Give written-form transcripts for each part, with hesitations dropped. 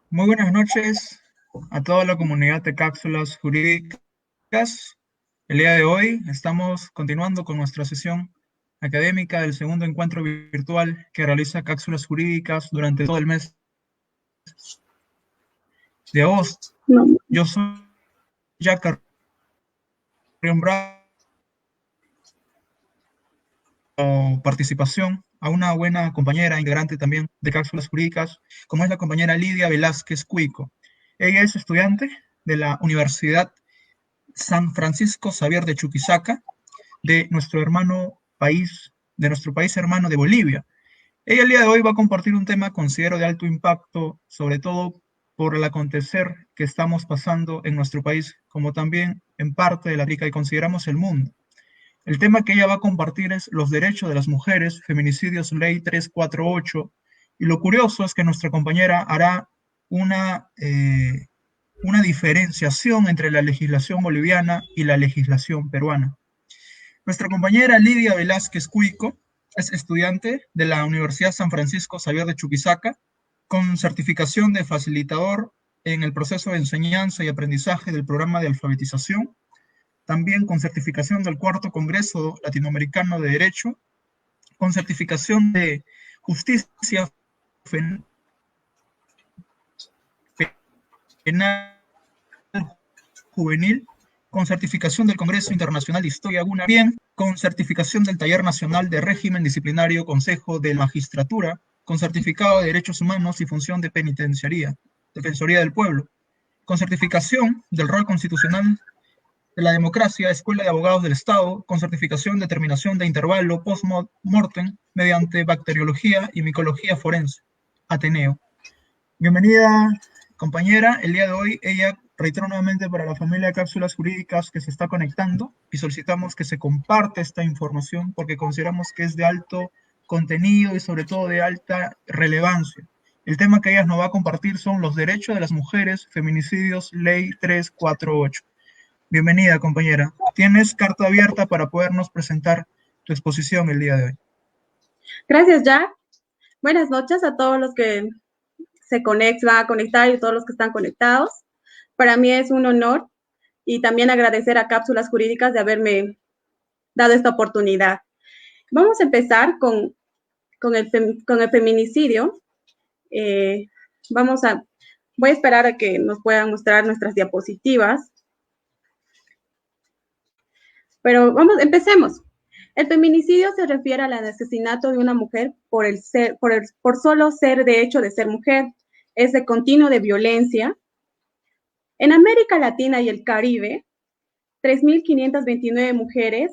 Muy buenas noches a toda la comunidad de cápsulas jurídicas. El día de hoy estamos continuando con nuestra sesión académica del segundo encuentro virtual que realiza cápsulas jurídicas durante todo el mes de agosto. Yo soy Jack Bravo, participación a una buena compañera, integrante también de cápsulas jurídicas, como es la compañera Lidia Velázquez Cuico. Ella es estudiante de la Universidad San Francisco Xavier de Chuquisaca, de nuestro país hermano de Bolivia. Ella el día de hoy va a compartir un tema considero de alto impacto, sobre todo por el acontecer que estamos pasando en nuestro país, como también en parte de la América y consideramos el mundo. El tema que ella va a compartir es los derechos de las mujeres, feminicidios, ley 348, y lo curioso es que nuestra compañera hará una diferenciación entre la legislación boliviana y la legislación peruana. Nuestra compañera Lidia Velázquez Cuico es estudiante de la Universidad San Francisco Xavier de Chuquisaca, con certificación de facilitador en el proceso de enseñanza y aprendizaje del programa de alfabetización, también con certificación del Cuarto Congreso Latinoamericano de Derecho, con certificación de Justicia Penal Juvenil, con certificación del Congreso Internacional de Historia Guna, bien con certificación del Taller Nacional de Régimen Disciplinario Consejo de Magistratura, con certificado de Derechos Humanos y Función de Penitenciaría, Defensoría del Pueblo, con certificación del Rol Constitucional de la Democracia, Escuela de Abogados del Estado, con certificación de terminación de intervalo post-mortem mediante bacteriología y micología forense, Ateneo. Bienvenida, compañera. El día de hoy ella reitero nuevamente para la familia de cápsulas jurídicas que se está conectando y solicitamos que se comparte esta información porque consideramos que es de alto contenido y sobre todo de alta relevancia. El tema que ella nos va a compartir son los derechos de las mujeres, feminicidios, ley 348. Bienvenida, compañera. Tienes carta abierta para podernos presentar tu exposición el día de hoy. Gracias, Jack. Buenas noches a todos los que van a conectar y todos los que están conectados. Para mí es un honor y también agradecer a Cápsulas Jurídicas de haberme dado esta oportunidad. Vamos a empezar con el feminicidio. Voy a esperar a que nos puedan mostrar nuestras diapositivas. Pero empecemos. El feminicidio se refiere al asesinato de una mujer por solo ser de hecho de ser mujer. Es de continuo de violencia. En América Latina y el Caribe, 3.529 mujeres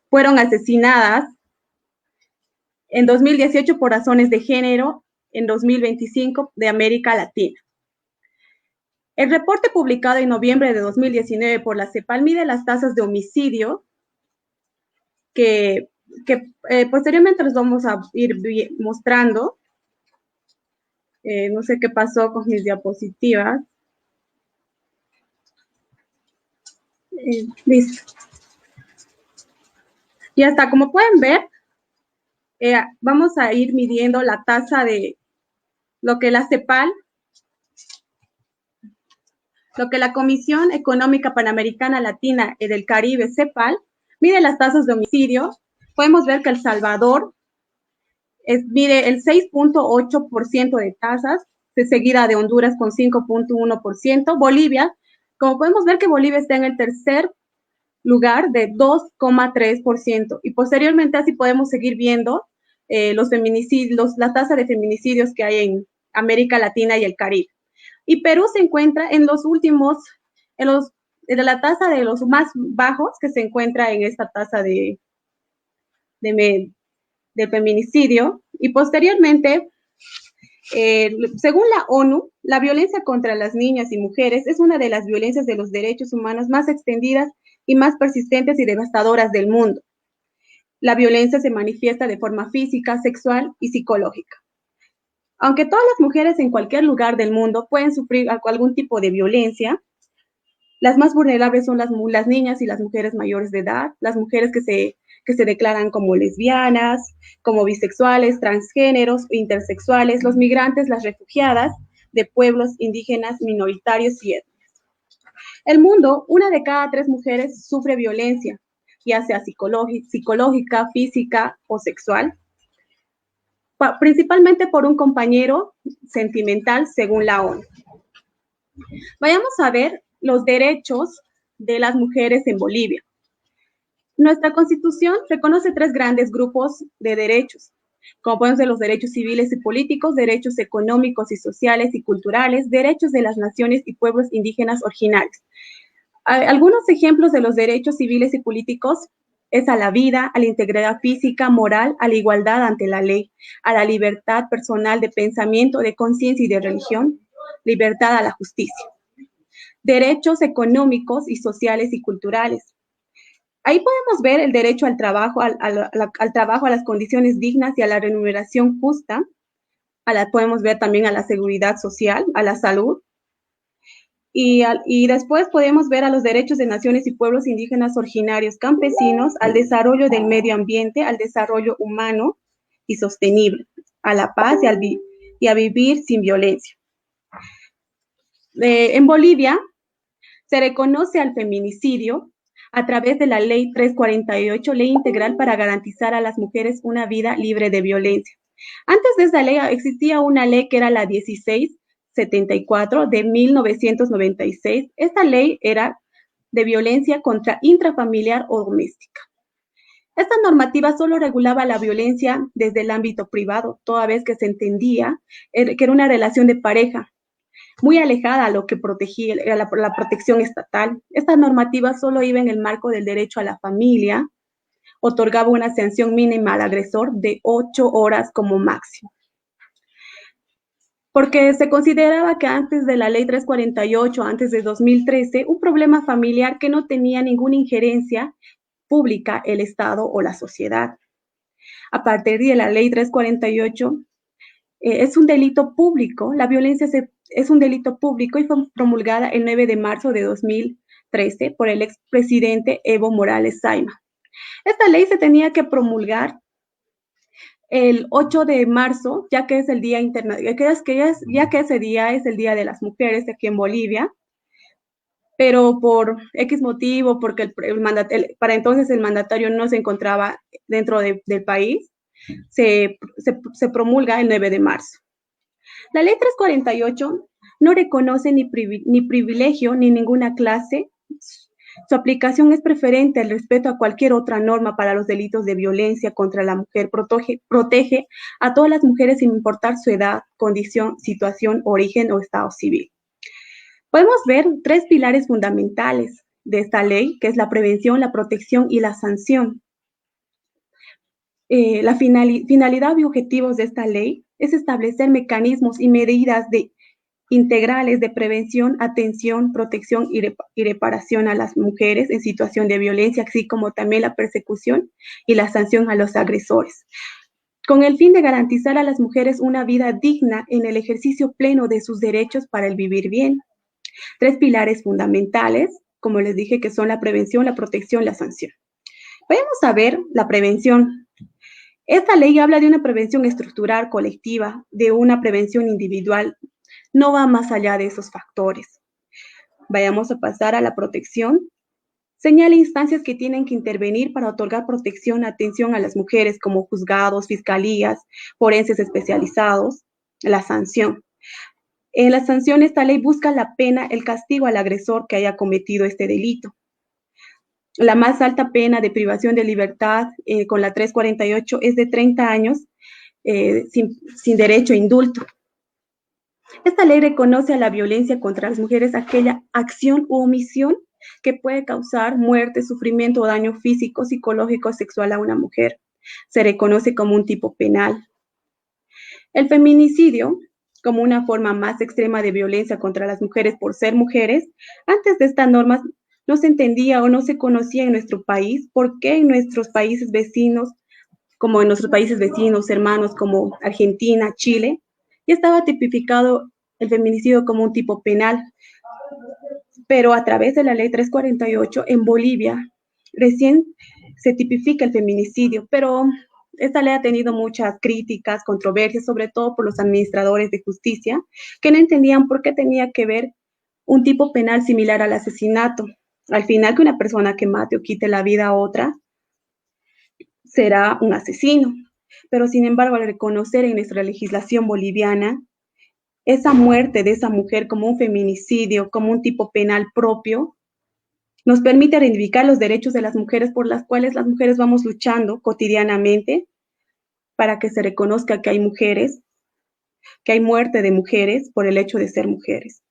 fueron asesinadas en 2018 por razones de género, en 2025 de América Latina. El reporte publicado en noviembre de 2019 por la CEPAL mide las tasas de homicidio que posteriormente les vamos a ir mostrando. No sé qué pasó con mis diapositivas. Listo. Ya está. Como pueden ver, vamos a ir midiendo la tasa de lo que la CEPAL, lo que la Comisión Económica Panamericana Latina y del Caribe, CEPAL, mide las tasas de homicidio. Podemos ver que El Salvador mide el 6.8% de tasas, seguida de Honduras con 5.1%. Bolivia, como podemos ver que Bolivia está en el tercer lugar de 2.3%. Y posteriormente así podemos seguir viendo los feminicidios, la tasa de feminicidios que hay en América Latina y el Caribe. Y Perú se encuentra en los últimos, de la tasa de los más bajos que se encuentra en esta tasa de feminicidio. Y posteriormente, según la ONU, la violencia contra las niñas y mujeres es una de las violencias de los derechos humanos más extendidas y más persistentes y devastadoras del mundo. La violencia se manifiesta de forma física, sexual y psicológica. Aunque todas las mujeres en cualquier lugar del mundo pueden sufrir algún tipo de violencia, las más vulnerables son las niñas y las mujeres mayores de edad, las mujeres que que se declaran como lesbianas, como bisexuales, transgéneros, intersexuales, los migrantes, las refugiadas de pueblos indígenas, minoritarios y étnicos. El mundo, 1 de cada 3 mujeres sufre violencia, ya sea psicológica, física o sexual, principalmente por un compañero sentimental, según la ONU. Vayamos a ver los derechos de las mujeres en Bolivia. Nuestra Constitución reconoce 3 grandes grupos de derechos, como pueden ser los derechos civiles y políticos, derechos económicos y sociales y culturales, derechos de las naciones y pueblos indígenas originarios. Algunos ejemplos de los derechos civiles y políticos es a la vida, a la integridad física, moral, a la igualdad ante la ley, a la libertad personal de pensamiento, de conciencia y de religión, libertad a la justicia. Derechos económicos y sociales y culturales. Ahí podemos ver el derecho al trabajo, al trabajo, a las condiciones dignas y a la remuneración justa. Podemos ver también a la seguridad social, a la salud. Y después podemos ver a los derechos de naciones y pueblos indígenas originarios campesinos, al desarrollo del medio ambiente, al desarrollo humano y sostenible, a la paz y a vivir sin violencia. En Bolivia se reconoce al feminicidio a través de la Ley 348, Ley Integral para garantizar a las mujeres una vida libre de violencia. Antes de esa ley existía una ley que era la 1674 de 1996. Esta ley era de violencia contra intrafamiliar o doméstica. Esta normativa solo regulaba la violencia desde el ámbito privado, toda vez que se entendía que era una relación de pareja, muy alejada a lo que protegía la protección estatal. Esta normativa solo iba en el marco del derecho a la familia, otorgaba una sanción mínima al agresor de 8 horas como máximo. Porque se consideraba que antes de la ley 348, antes de 2013, un problema familiar que no tenía ninguna injerencia pública el Estado o la sociedad. A partir de la ley 348, es un delito público, la violencia es un delito público y fue promulgada el 9 de marzo de 2013 por el expresidente Evo Morales Saima. Esta ley se tenía que promulgar el 8 de marzo, ya que es el Día Internacional, ya que ese día es el Día de las Mujeres aquí en Bolivia, pero por X motivo, porque para entonces el mandatario no se encontraba dentro del país, se promulga el 9 de marzo. La ley 348 no reconoce ni privilegio ni ninguna clase. Su aplicación es preferente al respeto a cualquier otra norma para los delitos de violencia contra la mujer. Protege a todas las mujeres sin importar su edad, condición, situación, origen o estado civil. Podemos ver 3 pilares fundamentales de esta ley, que es la prevención, la protección y la sanción. La finalidad y objetivos de esta ley es establecer mecanismos y medidas integrales de prevención, atención, protección y reparación a las mujeres en situación de violencia, así como también la persecución y la sanción a los agresores, con el fin de garantizar a las mujeres una vida digna en el ejercicio pleno de sus derechos para el vivir bien. 3 pilares fundamentales, como les dije, que son la prevención, la protección, la sanción. Vamos a ver la prevención. Esta ley habla de una prevención estructural colectiva, de una prevención individual. No va más allá de esos factores. Vayamos a pasar a la protección. Señala instancias que tienen que intervenir para otorgar protección, atención a las mujeres, como juzgados, fiscalías, forenses especializados. La sanción. En la sanción, esta ley busca la pena, el castigo al agresor que haya cometido este delito. La más alta pena de privación de libertad con la 348 es de 30 años sin derecho a indulto. Esta ley reconoce a la violencia contra las mujeres aquella acción u omisión que puede causar muerte, sufrimiento o daño físico, psicológico o sexual a una mujer. Se reconoce como un tipo penal. El feminicidio, como una forma más extrema de violencia contra las mujeres por ser mujeres, antes de estas normas no se entendía o no se conocía en nuestro país. ¿Por qué en nuestros países vecinos, como en nuestros países vecinos, hermanos como Argentina, Chile, ya estaba tipificado el feminicidio como un tipo penal? Pero a través de la ley 348 en Bolivia, recién se tipifica el feminicidio, pero esta ley ha tenido muchas críticas, controversias, sobre todo por los administradores de justicia, que no entendían por qué tenía que ver un tipo penal similar al asesinato. Al final, que una persona que mate o quite la vida a otra será un asesino. Pero sin embargo, al reconocer en nuestra legislación boliviana esa muerte de esa mujer como un feminicidio, como un tipo penal propio, nos permite reivindicar los derechos de las mujeres por las cuales las mujeres vamos luchando cotidianamente para que se reconozca que hay mujeres, que hay muerte de mujeres por el hecho de ser mujeres.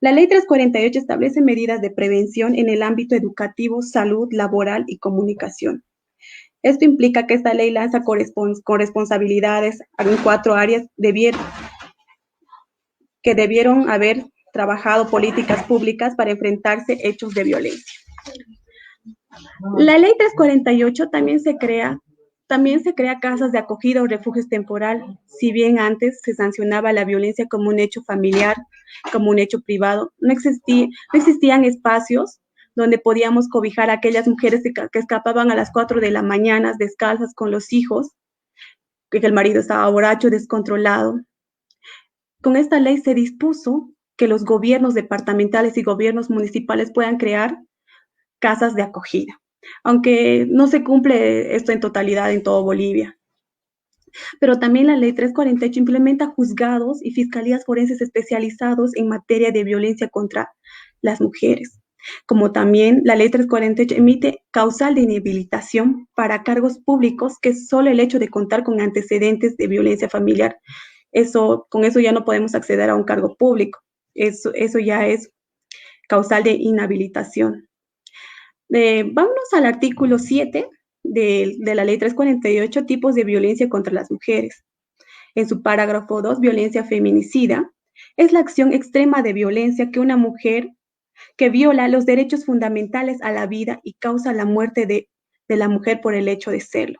La Ley 348 establece medidas de prevención en el ámbito educativo, salud, laboral y comunicación. Esto implica que esta ley lanza corresponsabilidades en 4 áreas que debieron haber trabajado políticas públicas para enfrentarse hechos de violencia. La Ley 348 también se crea casas de acogida o refugios temporal. Si bien antes se sancionaba la violencia como un hecho familiar, como un hecho privado, no existían espacios donde podíamos cobijar a aquellas mujeres que escapaban a las 4 de la mañana descalzas con los hijos, que el marido estaba borracho, descontrolado. Con esta ley se dispuso que los gobiernos departamentales y gobiernos municipales puedan crear casas de acogida, aunque no se cumple esto en totalidad en todo Bolivia. Pero también la Ley 348 implementa juzgados y fiscalías forenses especializados en materia de violencia contra las mujeres. Como también la Ley 348 emite causal de inhabilitación para cargos públicos, que es solo el hecho de contar con antecedentes de violencia familiar. Con eso ya no podemos acceder a un cargo público. Eso ya es causal de inhabilitación. Vámonos al artículo 7 de la Ley 348, tipos de violencia contra las mujeres. En su parágrafo 2, violencia feminicida, es la acción extrema de violencia que una mujer que viola los derechos fundamentales a la vida y causa la muerte de la mujer por el hecho de serlo.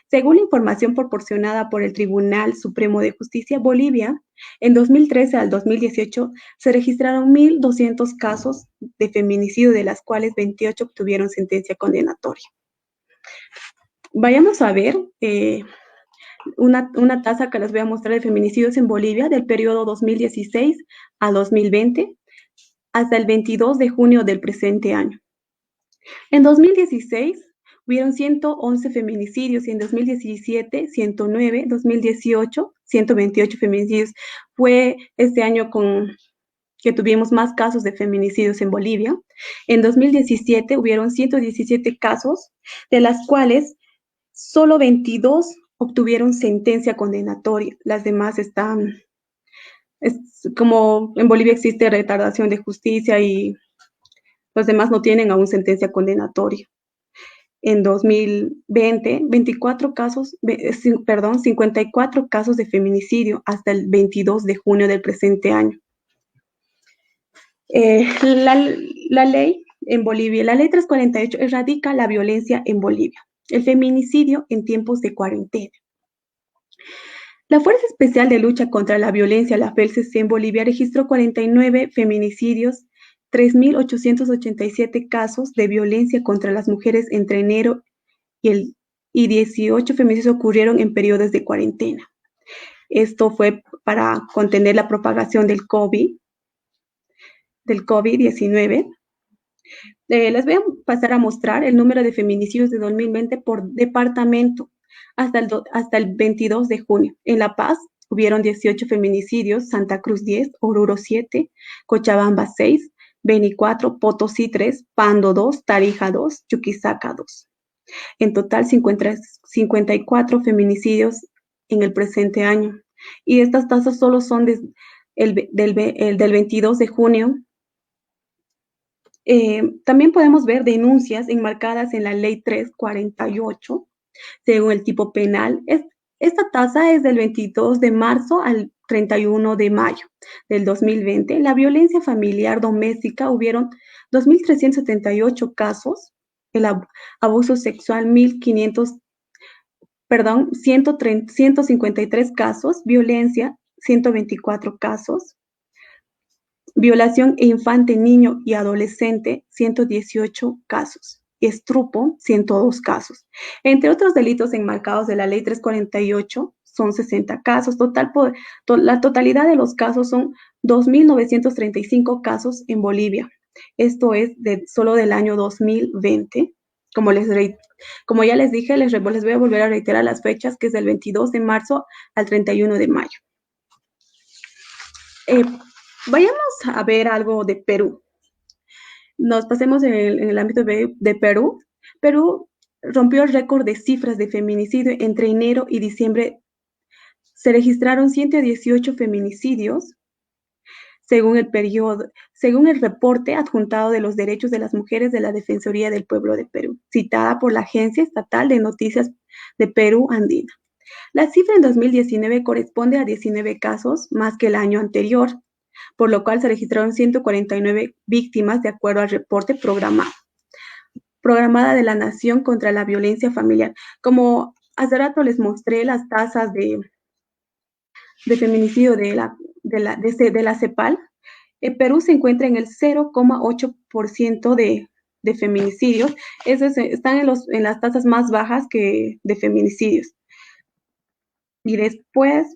Según la información proporcionada por el Tribunal Supremo de Justicia, Bolivia, en 2013 al 2018, se registraron 1.200 casos de feminicidio, de las cuales 28 obtuvieron sentencia condenatoria. Vayamos a ver una tasa que les voy a mostrar de feminicidios en Bolivia del periodo 2016 a 2020 hasta el 22 de junio del presente año. En 2016 hubieron 111 feminicidios y en 2017 109, 2018 128 feminicidios. Fue este año que tuvimos más casos de feminicidios en Bolivia. En 2017 hubieron 117 casos, de las cuales solo 22 obtuvieron sentencia condenatoria. Las demás como en Bolivia existe retardación de justicia y los demás no tienen aún sentencia condenatoria. En 2020, 54 casos, 54 casos de feminicidio hasta el 22 de junio del presente año. La ley en Bolivia, la ley 348, erradica la violencia en Bolivia, el feminicidio en tiempos de cuarentena. La Fuerza Especial de Lucha contra la Violencia, la FELCC, en Bolivia registró 49 feminicidios, 3.887 casos de violencia contra las mujeres entre enero y 18 feminicidios ocurrieron en periodos de cuarentena. Esto fue para contener la propagación del COVID-19. Les voy a pasar a mostrar el número de feminicidios de 2020 por departamento hasta el 22 de junio. En La Paz hubieron 18 feminicidios, Santa Cruz 10, Oruro 7, Cochabamba 6, Beni 4, Potosí 3, Pando 2, Tarija 2, Chuquisaca 2. En total 54 feminicidios en el presente año. Y estas tasas solo son del 22 de junio. También podemos ver denuncias enmarcadas en la Ley 348, según el tipo penal. Esta tasa es del 22 de marzo al 31 de mayo del 2020. La violencia familiar doméstica hubieron 2.378 casos, el abuso sexual 153 casos, violencia 124 casos, violación e infante, niño y adolescente 118 casos. y estrupo, 102 casos. Entre otros delitos enmarcados de la Ley 348, son 60 casos. La totalidad de los casos son 2.935 casos en Bolivia. Esto es solo del año 2020. Como ya les dije, les voy a volver a reiterar las fechas, que es del 22 de marzo al 31 de mayo. Vayamos a ver algo de Perú. Nos pasemos en el ámbito de Perú. Perú rompió el récord de cifras de feminicidio entre enero y diciembre. Se registraron 118 feminicidios, según el reporte adjuntado de los derechos de las mujeres de la Defensoría del Pueblo de Perú, citada por la Agencia Estatal de Noticias de Perú Andina. La cifra en 2019 corresponde a 19 casos más que el año anterior, por lo cual se registraron 149 víctimas de acuerdo al reporte programada de la Nación contra la Violencia Familiar. Como hace rato les mostré las tasas de feminicidio de la CEPAL, Perú se encuentra en el 0,8% de feminicidios. Están en las tasas más bajas de feminicidios. Y después,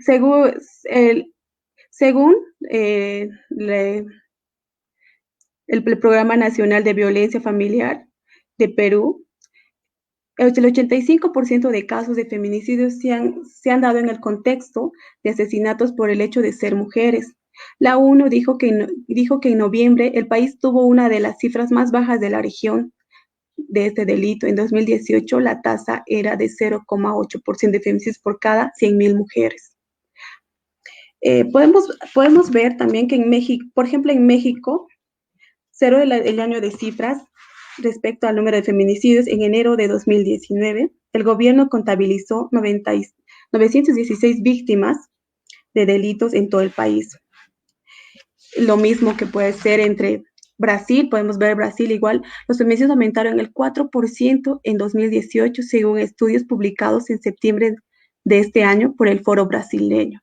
según el Programa Nacional de Violencia Familiar de Perú, el 85% de casos de feminicidios se han dado en el contexto de asesinatos por el hecho de ser mujeres. La ONU dijo que en noviembre el país tuvo una de las cifras más bajas de la región de este delito. En 2018 la tasa era de 0,8% de feminicidios por cada 100.000 mujeres. Podemos ver también que en México, por ejemplo, en México, cero el año de cifras respecto al número de feminicidios. En enero de 2019, el gobierno contabilizó 916 víctimas de delitos en todo el país. Lo mismo que puede ser entre Brasil, podemos ver Brasil igual, los feminicidios aumentaron el 4% en 2018, según estudios publicados en septiembre de este año por el Foro Brasileño.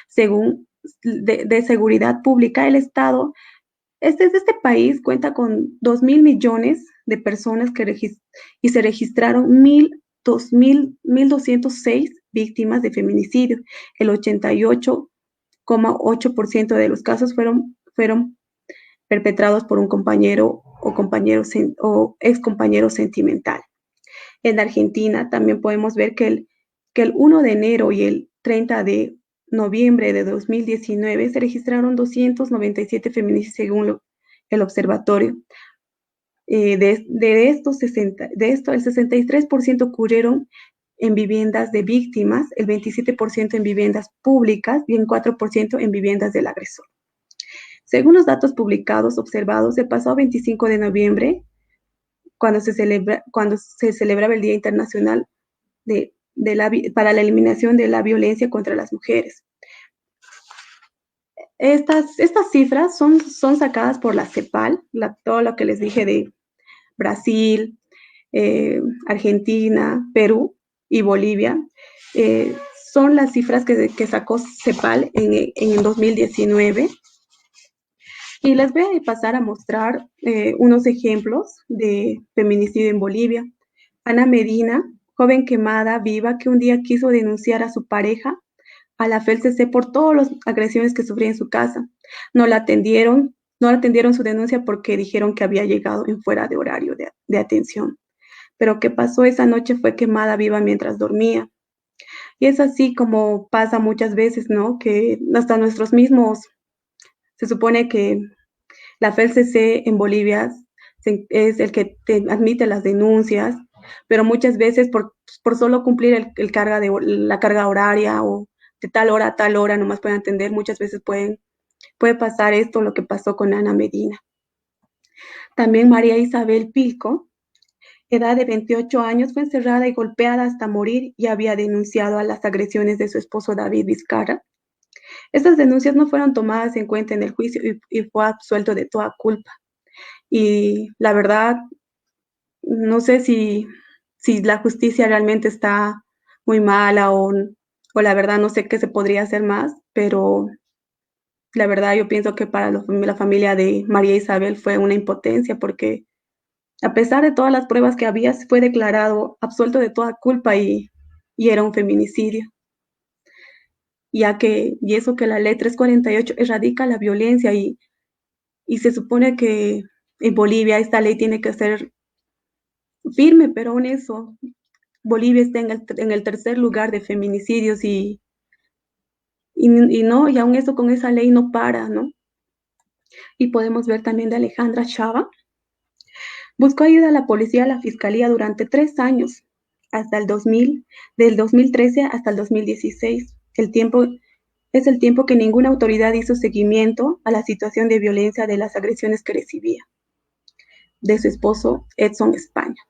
Según de Seguridad Pública, el Estado, este país cuenta con 2.000 millones de personas y se registraron 1.206 víctimas de feminicidio. El 88,8% de los casos fueron perpetrados por un compañero o ex compañero sentimental. En Argentina también podemos ver que el 1 de enero y el 30 de noviembre de 2019 se registraron 297 feminicidios según el observatorio. De esto, el 63% ocurrieron en viviendas de víctimas, el 27% en viviendas públicas y el 4% en viviendas del agresor. Según los datos observados, el pasado 25 de noviembre, cuando se celebraba el Día Internacional para la eliminación de la violencia contra las mujeres. Estas cifras son sacadas por la CEPAL, todo lo que les dije de Brasil, Argentina, Perú y Bolivia. Son las cifras que sacó CEPAL en el 2019. Y les voy a pasar a mostrar unos ejemplos de feminicidio en Bolivia. Ana Medina, joven quemada viva que un día quiso denunciar a su pareja a la FELCC por todas las agresiones que sufría en su casa. No la atendieron su denuncia porque dijeron que había llegado en fuera de horario de atención. Pero ¿qué pasó? Esa noche fue quemada viva mientras dormía. Y es así como pasa muchas veces, ¿no? Que hasta nuestros mismos, se supone que la FELCC en Bolivia es el que te admite las denuncias, pero muchas veces por solo cumplir la carga horaria o de tal hora a tal hora, nomás pueden atender, muchas veces puede pasar esto, lo que pasó con Ana Medina. También María Isabel Pilco, edad de 28 años, fue encerrada y golpeada hasta morir y había denunciado a las agresiones de su esposo David Vizcarra. Estas denuncias no fueron tomadas en cuenta en el juicio y fue absuelto de toda culpa. Y la verdad, no sé si la justicia realmente está muy mala o la verdad no sé qué se podría hacer más, pero La verdad, yo pienso que para la familia de María Isabel fue una impotencia porque a pesar de todas las pruebas que había, fue declarado absuelto de toda culpa y era un feminicidio, y eso que la ley 348 erradica la violencia y se supone que en Bolivia esta ley tiene que ser firme, pero aún eso, Bolivia está en el tercer lugar de feminicidios y no, y aún eso con esa ley no para, ¿no? Y podemos ver también de Alejandra Chava. Buscó ayuda a la policía y a la fiscalía durante 3 años, hasta el 2000, del 2013 hasta el 2016. Es el tiempo que ninguna autoridad hizo seguimiento a la situación de violencia de las agresiones que recibía de su esposo Edson España,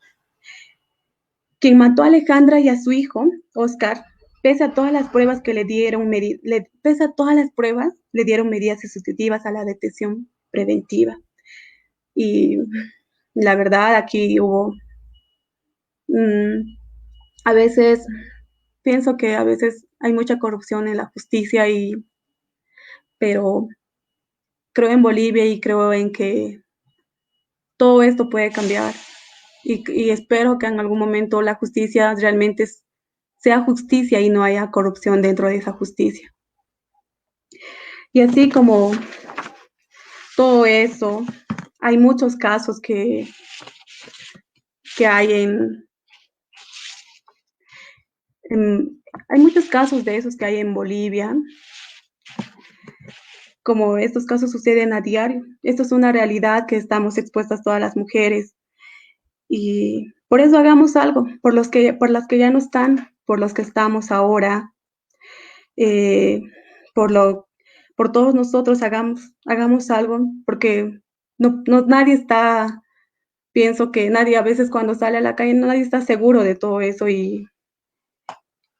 quien mató a Alejandra y a su hijo, Oscar, pese a todas las pruebas que pese a todas las pruebas, le dieron medidas sustitutivas a la detención preventiva. Y la verdad, aquí hubo, a veces, pienso que a veces hay mucha corrupción en la justicia, pero creo en Bolivia y creo en que todo esto puede cambiar. Y espero que en algún momento la justicia realmente sea justicia y no haya corrupción dentro de esa justicia. Y así como todo eso, hay muchos casos que hay hay muchos casos de esos que hay en Bolivia, como estos casos suceden a diario. Esto es una realidad que estamos expuestas todas las mujeres y por eso hagamos algo, por las que ya no están, por los que estamos ahora, eh, por lo, por todos nosotros hagamos algo, porque nadie está, pienso que nadie a veces cuando sale a la calle, nadie está seguro de todo eso y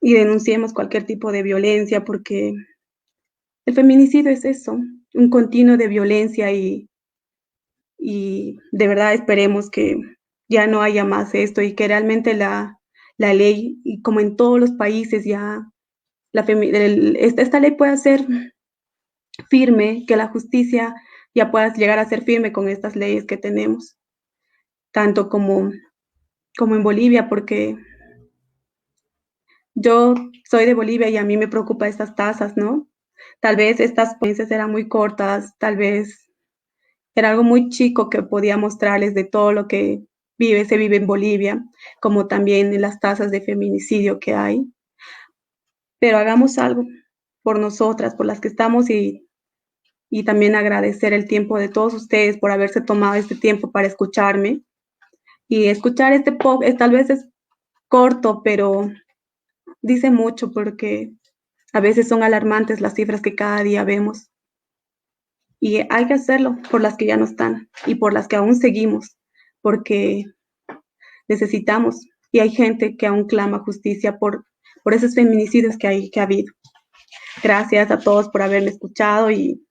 denunciemos cualquier tipo de violencia, porque el feminicidio es eso, un continuo de violencia y de verdad esperemos que ya no haya más esto y que realmente la ley, y como en todos los países ya, esta ley pueda ser firme, que la justicia ya pueda llegar a ser firme con estas leyes que tenemos, tanto como en Bolivia, porque yo soy de Bolivia y a mí me preocupa estas tasas, ¿no? Tal vez estas ponencias eran muy cortas, tal vez era algo muy chico que podía mostrarles de todo lo que se vive en Bolivia, como también en las tasas de feminicidio que hay. Pero hagamos algo por nosotras, por las que estamos y también agradecer el tiempo de todos ustedes por haberse tomado este tiempo para escucharme y escuchar este podcast. Tal vez es corto, pero dice mucho porque a veces son alarmantes las cifras que cada día vemos. Y hay que hacerlo por las que ya no están y por las que aún seguimos, porque necesitamos y hay gente que aún clama justicia por esos feminicidios que ha habido. Gracias a todos por haberme escuchado y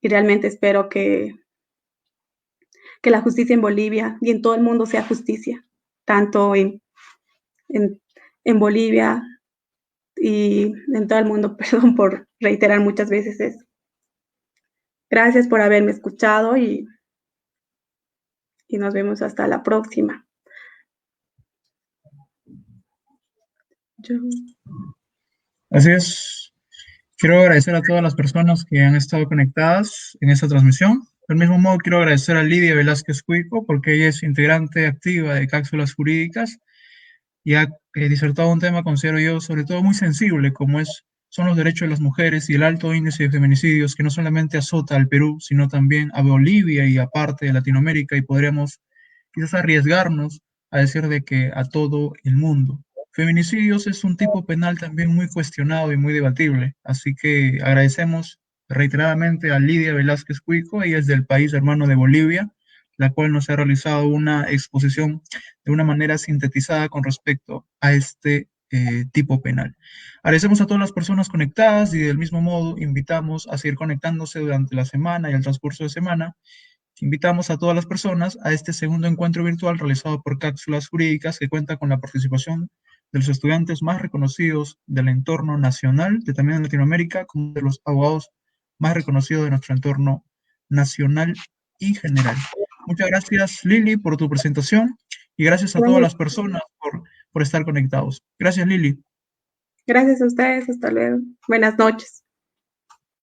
realmente espero que la justicia en Bolivia y en todo el mundo sea justicia, tanto en Bolivia y en todo el mundo. Perdón por reiterar muchas veces eso. Gracias por haberme escuchado y nos vemos hasta la próxima. Así es. Quiero agradecer a todas las personas que han estado conectadas en esta transmisión. Del mismo modo, quiero agradecer a Lidia Velázquez Cuico, porque ella es integrante activa de Cápsulas Jurídicas y ha disertado un tema, considero yo, sobre todo muy sensible, como son los derechos de las mujeres y el alto índice de feminicidios que no solamente azota al Perú, sino también a Bolivia y a parte de Latinoamérica, y podríamos quizás arriesgarnos a decir de que a todo el mundo. Feminicidios es un tipo penal también muy cuestionado y muy debatible, así que agradecemos reiteradamente a Lidia Velázquez Cuico, ella es del país hermano de Bolivia, la cual nos ha realizado una exposición de una manera sintetizada con respecto a este tipo penal. Agradecemos a todas las personas conectadas y del mismo modo invitamos a seguir conectándose durante la semana y el transcurso de semana. Invitamos a todas las personas a este segundo encuentro virtual realizado por Cápsulas Jurídicas, que cuenta con la participación de los estudiantes más reconocidos del entorno nacional, de también de Latinoamérica, como de los abogados más reconocidos de nuestro entorno nacional y general. Muchas gracias, Lili, por tu presentación y gracias a todas las personas por estar conectados. Gracias, Lili. Gracias a ustedes, hasta luego. Buenas noches.